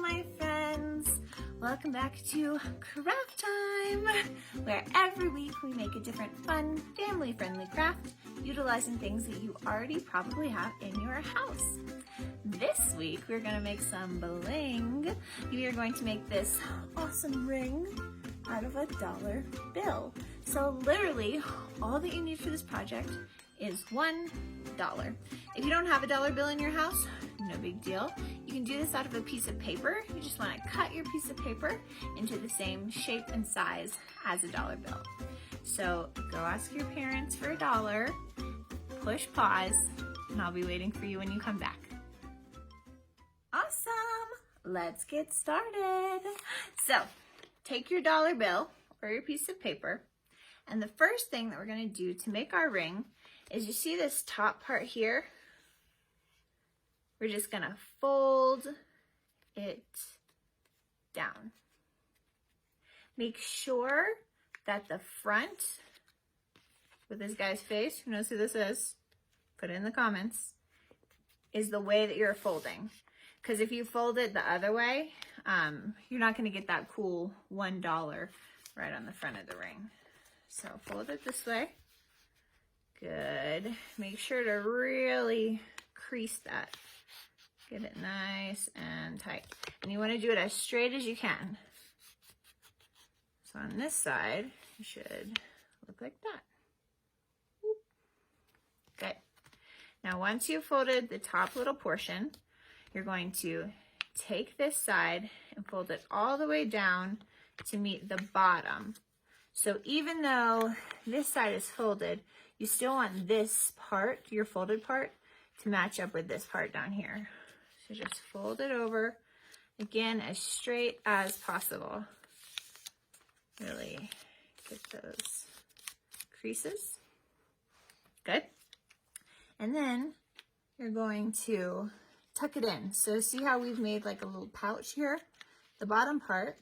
my friends. Welcome back to Craft Time, where every week we make a different fun, family-friendly craft utilizing things that you already probably have in your house. This week we're going to make some bling. We are going to make this awesome ring out of a dollar bill. So literally all that you need for this project is $1. If you don't have a dollar bill in your house, no big deal. You can do this out of a piece of paper. You just want to cut your piece of paper into the same shape and size as a dollar bill. So go ask your parents for $1, push pause, and I'll be waiting for you when you come back. Awesome, let's get started. So take your dollar bill or your piece of paper, and the first thing that we're going to do to make our ring is, you see this top part here? We're just going to fold it down. Make sure that the front, with this guy's face, who knows who this is, put it in the comments, is the way that you're folding. Because if you fold it the other way, you're not going to get that cool $1 right on the front of the ring. So fold it this way. Good. Make sure to really crease that. Get it nice and tight. And you want to do it as straight as you can. So on this side, it should look like that. Good. Now once you've folded the top little portion, you're going to take this side and fold it all the way down to meet the bottom. So even though this side is folded, you still want this part, your folded part, to match up with this part down here. So just fold it over, again, as straight as possible. Really get those creases. Good. And then you're going to tuck it in. So see how we've made like a little pouch here? The bottom part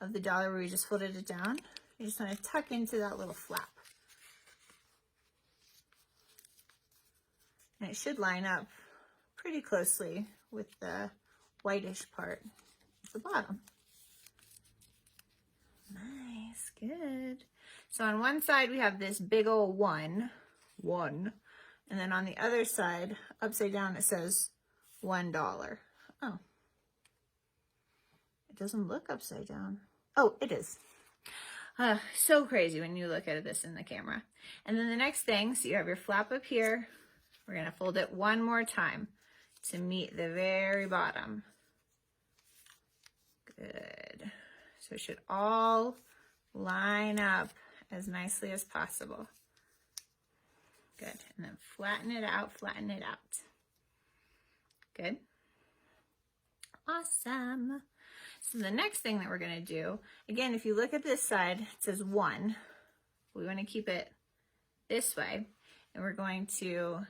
of the dollar where we just folded it down, you just want to tuck into that little flap. And it should line up pretty closely with the whitish part at the bottom. Nice, good. So on one side we have this big old one, and then on the other side, upside down, it says $1. Oh, it doesn't look upside down. Oh, it is. So crazy when you look at this in the camera. And then the next thing, so you have your flap up here. We're going to fold it one more time to meet the very bottom. Good. So it should all line up as nicely as possible. Good. And then flatten it out, flatten it out. Good. Awesome. So the next thing that we're going to do, again, if you look at this side, it says 1. We want to keep it this way. And we're going to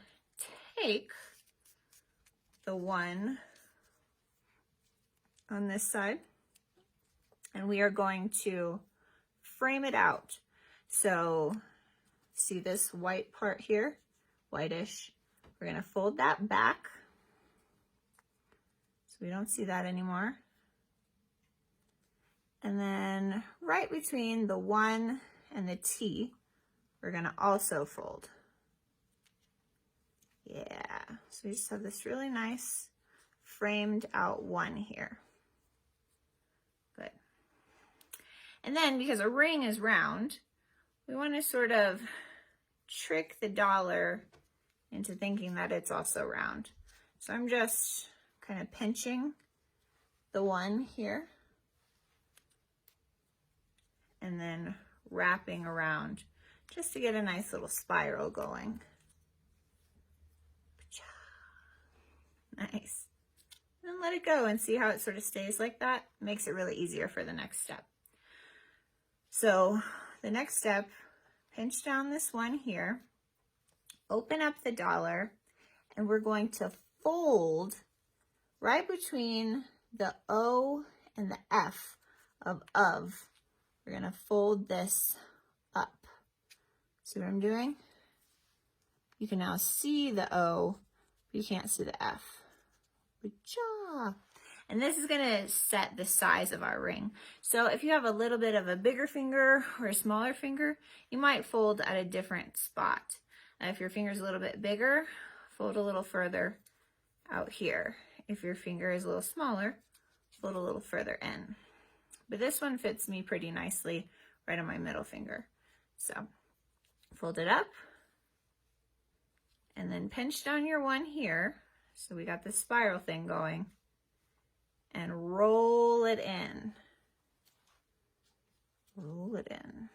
take the 1 on this side, and we are going to frame it out. So see this white part here, whitish, we're going to fold that back so we don't see that anymore. And then right between the 1 and the T, we're going to also fold. Yeah, so we just have this really nice framed out 1 here. Good. And then because a ring is round, we want to sort of trick the dollar into thinking that it's also round. So I'm just kind of pinching the 1 here and then wrapping around just to get a nice little spiral going. Nice. And let it go and see how it sort of stays like that. Makes it really easier for the next step. So the next step, pinch down this 1 here, open up the dollar, and we're going to fold right between the O and the F of. We're going to fold this up. See what I'm doing? You can now see the O, but you can't see the F. Good job. And this is gonna set the size of our ring. So if you have a little bit of a bigger finger or a smaller finger, you might fold at a different spot. If your finger's a little bit bigger, fold a little further out here. If your finger is a little smaller, fold a little further in. But this one fits me pretty nicely right on my middle finger. So fold it up and then pinch down your one here. So we got this spiral thing going, and roll it in. Roll it in.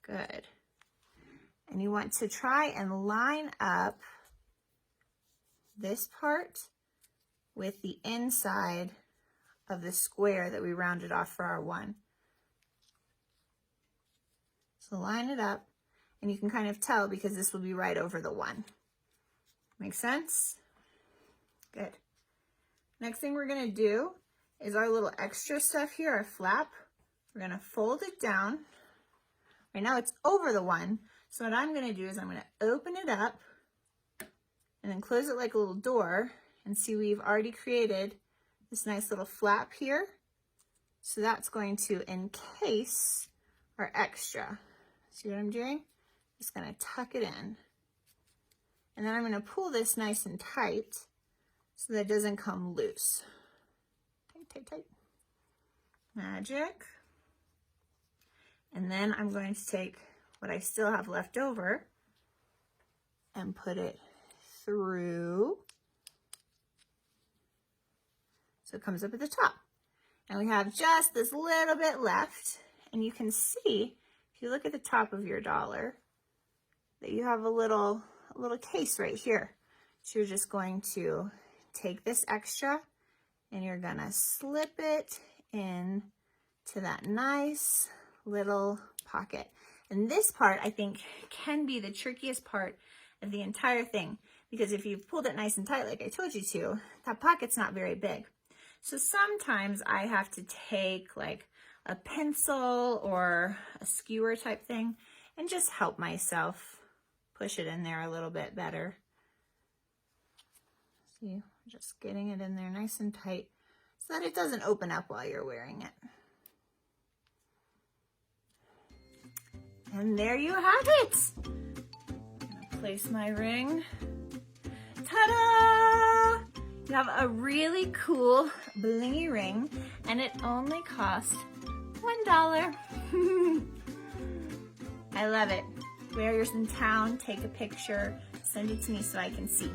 Good. And you want to try and line up this part with the inside of the square that we rounded off for our one. So line it up, and you can kind of tell because this will be right over the one. Make sense? Good. Next thing we're gonna do is our little extra stuff here, our flap. We're gonna fold it down. Right now it's over the one. So what I'm gonna do is I'm gonna open it up and then close it like a little door, and see we've already created this nice little flap here. So that's going to encase our extra. See what I'm doing? Just gonna tuck it in. And then I'm gonna pull this nice and tight so that it doesn't come loose. Tight, tight, tight. Magic. And then I'm going to take what I still have left over and put it through. So it comes up at the top. And we have just this little bit left. And you can see, if you look at the top of your dollar, that you have a little case right here. So you're just going to take this extra and you're gonna slip it in to that nice little pocket. And this part, I think, can be the trickiest part of the entire thing, because if you've pulled it nice and tight like I told you to, that pocket's not very big. So sometimes I have to take like a pencil or a skewer type thing and just help myself push it in there a little bit better. See, just getting it in there nice and tight so that it doesn't open up while you're wearing it. And there you have it. I'm gonna place my ring. Ta-da! You have a really cool blingy ring, and it only cost $1. I love it. Wear yours in town, take a picture, send it to me so I can see.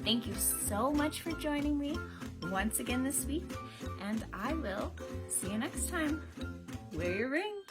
Thank you so much for joining me once again this week, and I will see you next time. Wear your ring.